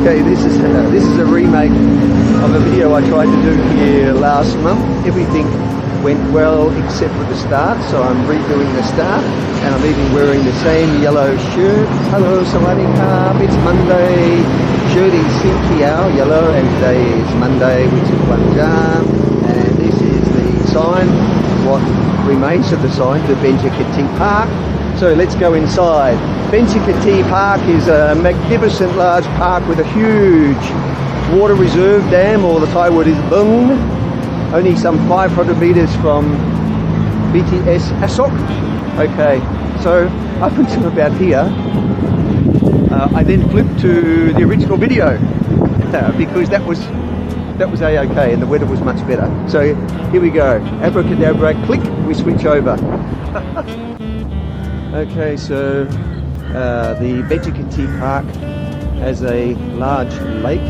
Okay, this is a remake of a video I tried to do here last month. Everything went well except for the start, so I'm redoing the start, and I'm even wearing the same yellow shirt. Hello, Sawadee Krap, it's Monday. Shirt is Sinkiao, yellow, and today is Monday, which is Wanjam. And this is the sign, what remains of the sign, the Benjakitti Park. So let's go inside. Benjakitti Park is a magnificent large park with a huge water reserve dam, or the Thai word is bung, only some 500 meters from BTS Asok. Okay, so up until about here, I then flipped to the original video because that was a-okay and the weather was much better. So here we go, abracadabra, click, we switch over. Okay, so the Benjakitti Park has a large lake.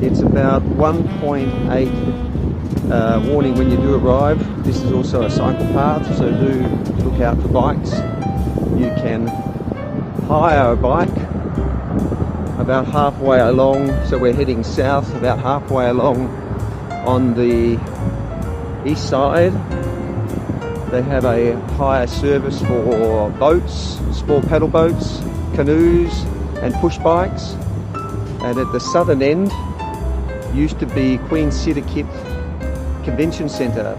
It's about 1.8 warning when you do arrive. This is also a cycle path, so do look out for bikes. You can hire a bike about halfway along, so we're heading south, about halfway along on the east side. They have a hire service for boats, small paddle boats, canoes and push bikes. And at the southern end used to be Queen Siddikit Convention Centre.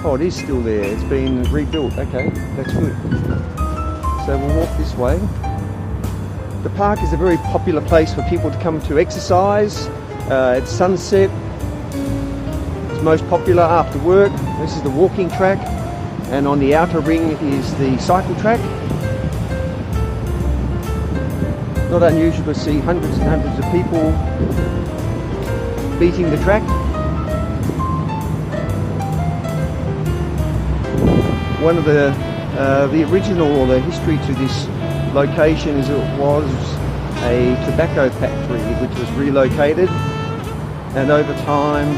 Oh, it is still there, it's been rebuilt. Okay, that's good. So we'll walk this way. The park is a very popular place for people to come to exercise. At sunset, it's most popular after work. This is the walking track, and on the outer ring is the cycle track. Not unusual to see hundreds and hundreds of people beating the track. One of the original, or the history to this location, is it was a tobacco factory which was relocated, and over time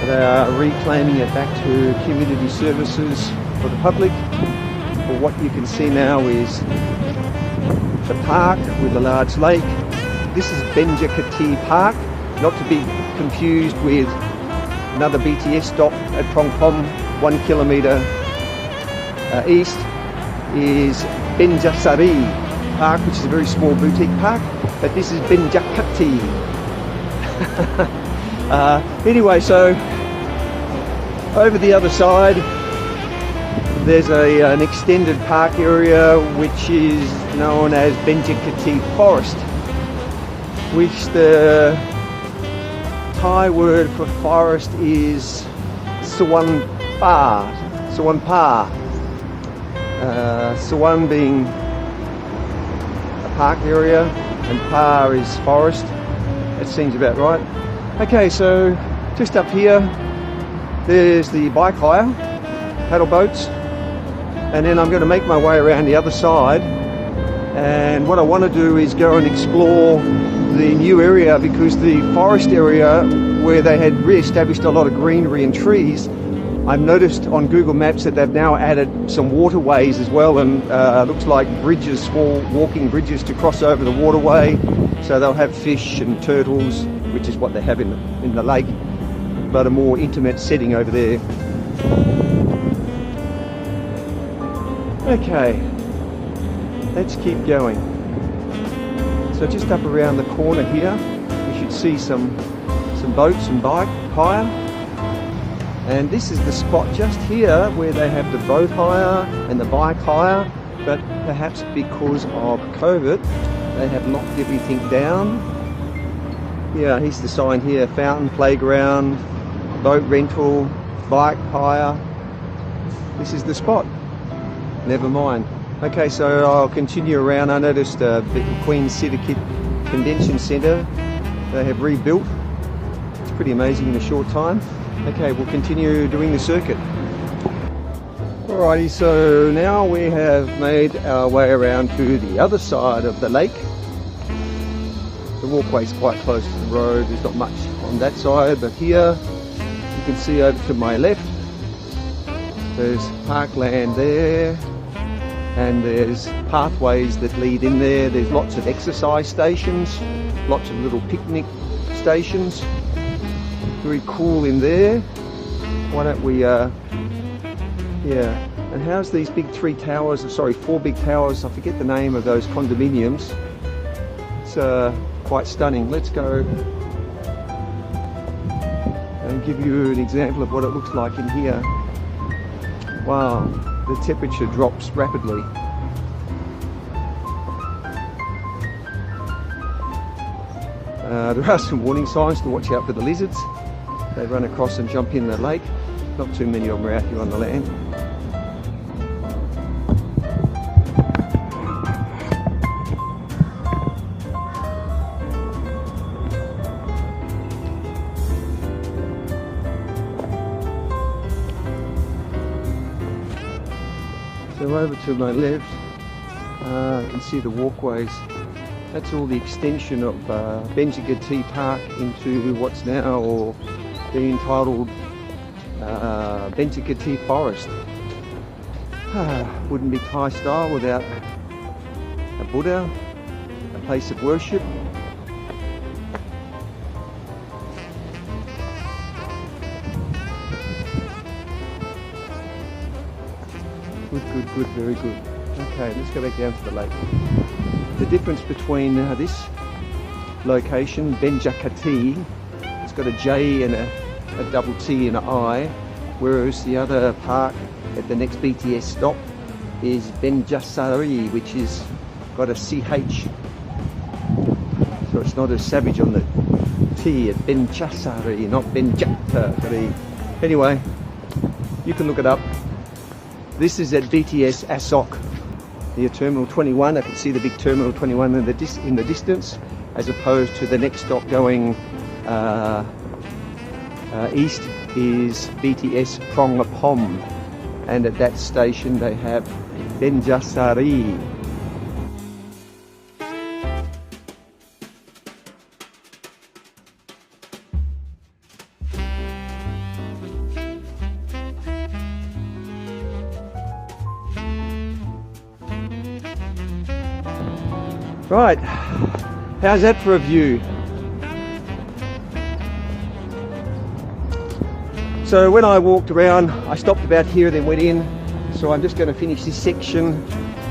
they are reclaiming it back to community services for the public. But what you can see now is the park with a large lake. This is Benjakitti Park, not to be confused with another BTS stop at Prong Pom, 1 kilometre east is Benjasari Park, which is a very small boutique park, but this is Benjakitti. Anyway, so over the other side there's an extended park area which is known as Benjakitti Forest, which the Thai word for forest is Sawanpa. Sawan being a park area and Pa is forest. That seems about right. Okay, so just up here there's the bike hire, paddle boats, and then I'm going to make my way around the other side, and what I want to do is go and explore the new area, because the forest area where they had re-established a lot of greenery and trees, I've noticed on Google Maps that they've now added some waterways as well, and looks like bridges, small walking bridges to cross over the waterway, so they'll have fish and turtles, which is what they have in the lake, but a more intimate setting over there. Okay, let's keep going. So just up around the corner here, you should see some boats and bike hire. And this is the spot just here where they have the boat hire and the bike hire, but perhaps because of COVID, they have locked everything down. Yeah, here's the sign here, fountain, playground, boat rental, bike hire. This is the spot. Never mind. Okay, so I'll continue around. I noticed the Queen Siddikit Convention Centre, they have rebuilt. It's pretty amazing in a short time. Okay, we'll continue doing the circuit. Alrighty, so now we have made our way around to the other side of the lake. The walkway's quite close to the road, there's not much on that side, but here you can see over to my left, there's parkland there, and there's pathways that lead in there. There's lots of exercise stations, lots of little picnic stations. Very cool in there. Why don't we, yeah. And how's these big four big towers, I forget the name of those condominiums. It's quite stunning. Let's go and give you an example of what it looks like in here. Wow, the temperature drops rapidly. There are some warning signs to watch out for the lizards. They run across and jump in the lake. Not too many of them are out here on the land. So over to my left, you can see the walkways. That's all the extension of Benjakitti Park into what's now being titled Benjakitti Forest. Wouldn't be Thai style without a Buddha, a place of worship. Good, very good. Okay, let's go back down to the lake. The difference between this location, Benjakitti, it's got a J and a double T and an I, whereas the other park at the next BTS stop is Benjakitti, which is got a CH. So it's not as savage on the T at Benjakitti, not Benjakitti. Anyway, you can look it up. This is at BTS Asok, near Terminal 21. I can see the big Terminal 21 in the distance, as opposed to the next stop going east is BTS Prongapom, and at that station they have Benjakitti. Right, how's that for a view? So when I walked around, I stopped about here, then went in. So I'm just going to finish this section.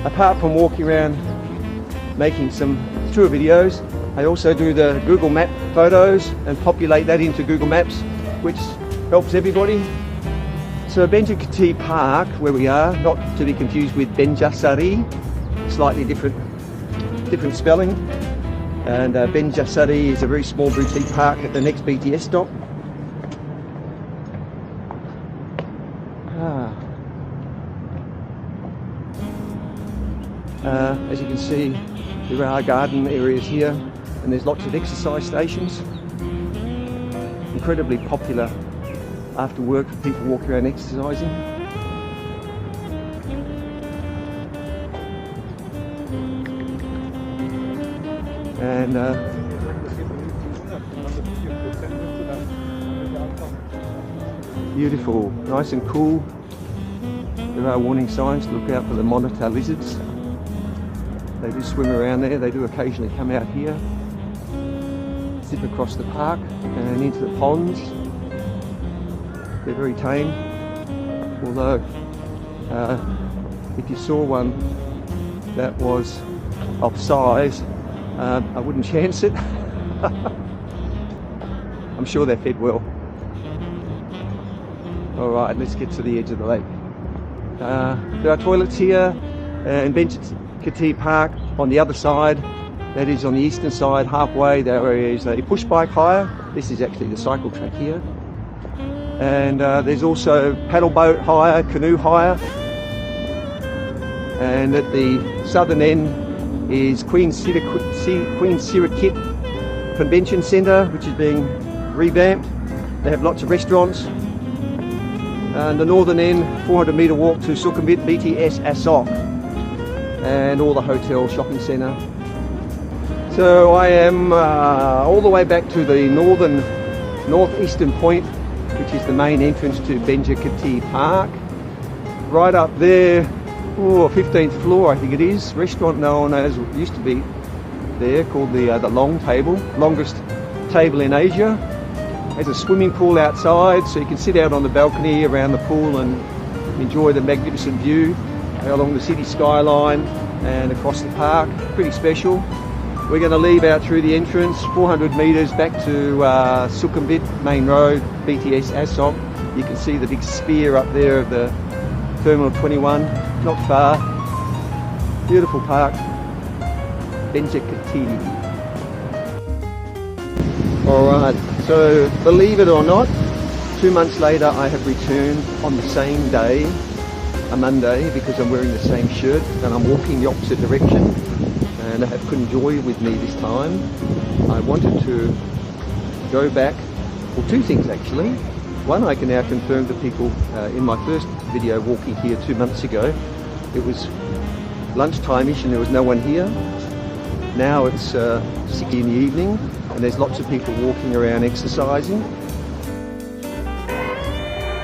Apart from walking around, making some tour videos, I also do the Google Map photos and populate that into Google Maps, which helps everybody. So Benjakitti Park, where we are, not to be confused with Benjakitti, slightly different spelling, and Benjakitti is a very small boutique park at the next BTS stop. As you can see, there are garden areas here, and there's lots of exercise stations. Incredibly popular after work for people walking around exercising. And beautiful, nice and cool. There are warning signs to look out for the monitor lizards. They do swim around there. They do occasionally come out here, zip across the park and into the ponds. They're very tame, although if you saw one that was of size, I wouldn't chance it. I'm sure they're fed well. Alright, let's get to the edge of the lake. There are toilets here in Benjakitti Park. On the other side, that is on the eastern side, halfway, there is a push bike hire. This is actually the cycle track here. And there's also paddle boat hire, canoe hire. And at the southern end is Queen Sirikit Convention Centre, which is being revamped. They have lots of restaurants. And the northern end, 400 metre walk to Sukhumvit BTS Asok, and all the hotel, shopping centre. So I am all the way back to the northeastern point, which is the main entrance to Benjakitti Park. Right up there 15th floor, I think it is. Restaurant known as, used to be there, called the Long Table, longest table in Asia. There's a swimming pool outside, so you can sit out on the balcony around the pool and enjoy the magnificent view along the city skyline and across the park. Pretty special. We're going to leave out through the entrance, 400 metres back to Sukhumvit Main Road, BTS Asok. You can see the big sphere up there of the Terminal 21, not far. Beautiful park, Benjakitti. Alright, so believe it or not, 2 months later I have returned on the same day, a Monday, because I'm wearing the same shirt and I'm walking the opposite direction, and I have Kun Joy with me this time. I wanted to go back, well, two things actually. One, I can now confirm to people in my first video walking here 2 months ago, it was lunchtime-ish and there was no one here. Now it's 6 in the evening and there's lots of people walking around exercising.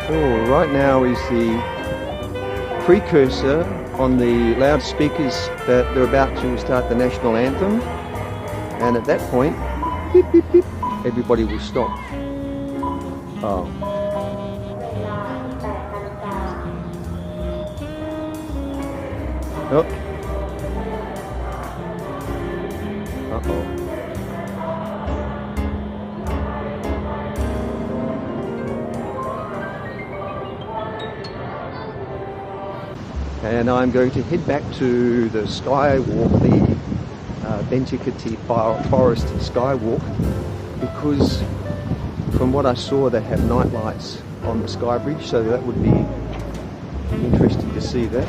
Oh, right now is the precursor on the loudspeakers that they're about to start the national anthem, and at that point, beep, beep, beep, everybody will stop. Oh. Oh. Uh-oh. And I'm going to head back to the skywalk, the Benjakitti Forest Skywalk, because from what I saw they have night lights on the sky bridge, so that would be interesting to see that.